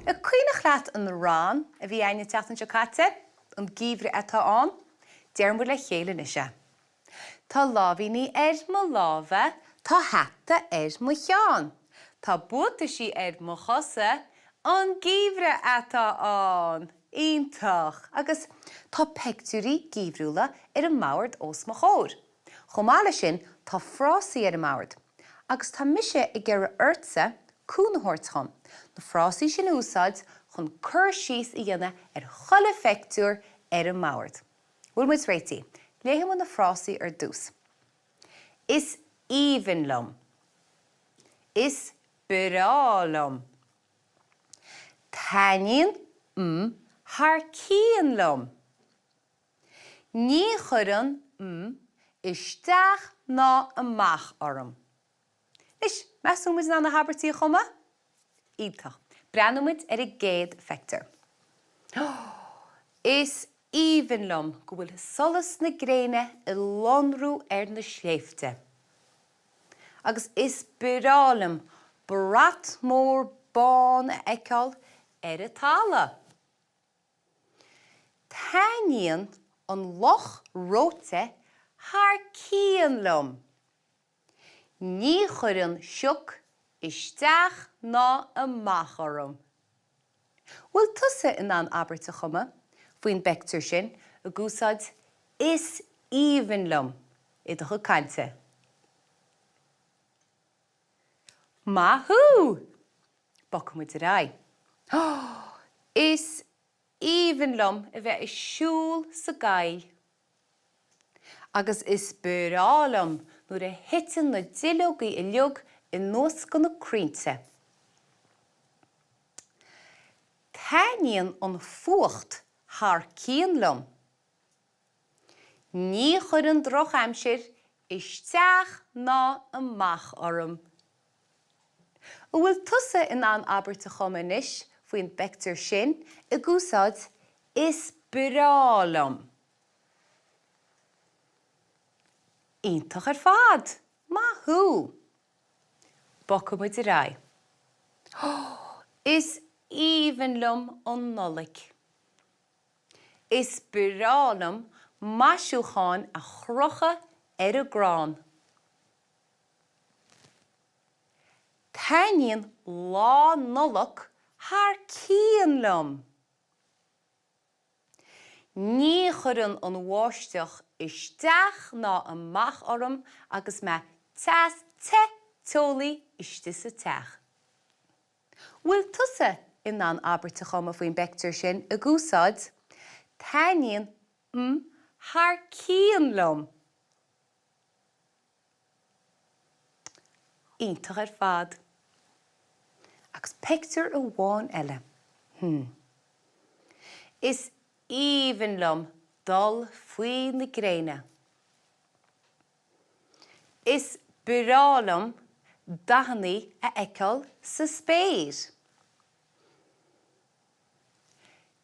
Y cuoinech leat yn rhan a bhí aine teach an siocate, an Geimhridh atá an, dearmúir le chéile nise. Tá lábhí ní mo lábha, tá hata mo cheán. Tá buata sí mo chosa, an Geimhridh atá an. Ítach, agus tá pictiúirí Geimhriúla ar an mbord os mo chóir. Chomála sin tá Frásaí ar an mbord, agus tá mise I gceithre airtsa cúnathirt chun. Na Frásaí sin úsáid chun cur síos I dhéanamh ar chola pictiúir ar an mbord. Bhfuil muid réití, léigh na Frásaí ar dús. Is íomhanlum. Is brálam. Táiníonn haar cíanlum. Ní chuireann isteach ná amach orm. Nis, measúmid ná na abairtí chuma? Ítach. Breanúmid ar I géad fector. Is íomhanlum go bhfuil solas na gréine I lonrú ar na sléifte. Agus is brálam brat mór bán a eiceáil ar a tála. Táiníonn an loch róte haar cíanlum. Ní chuireann siúc isteach ná amach orm. Bhfuil tusa in an abairtí chuma, faoin pictiúir sin, a gúsáid is íomhanlum I do chucante. Mathú! Bocam muid rá. Is íomhanlum a bheith I siúl sa Gaeilge. Agus is brálam nuair a hitan na dileogaí I leog I nós go na crínte. Táiníonn an fuacht haar cíanlum. Ní chuireann droch aimsir isteach ná amach orm. Bhfuil tusa in an abairtí chuma inis faoin pictiúir sin a gúsáid is brálam. Ítach ar fad, mathú. Bocam muid rá. Is íomhanlum an nollaig. Is brálam maisiúcháin a chrocha ar a grán. Táiníonn lá nolach haar cíanlum. Ní chuireann an bháisteach isteach ná amach orm agus me te tólaí iste sa teach. Bhfuil tusa in an abairtí chuma faoin pictiúir sin a gúsáid táiníonn haar cíanlum. Ítach ar fad. Agus pictiúir a bháin eile. Is íomhanlum dul faoi na gréine. Is brálam daithnaí a eiceáil sa spéir.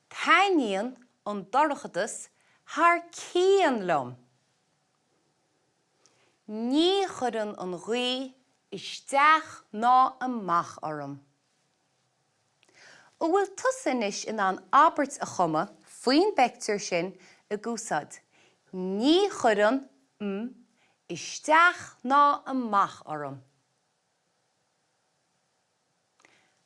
Táiníonn an dorchadas haar cíanlum. Ní chuireann an ghaoi isteach ná amach orm. Bhfuil tusa inis in an abairtí a chuma faoin pictiúir sin a gúsáid. Ní chuireann isteach ná amach orm.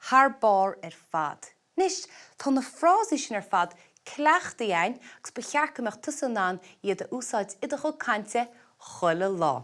Haar bár ar fad. Nis, tá na Frásaí sin ar fad cleachtaí ein agus ba chearcamach tusa ná iad a úsáid iad a chucante chola lá.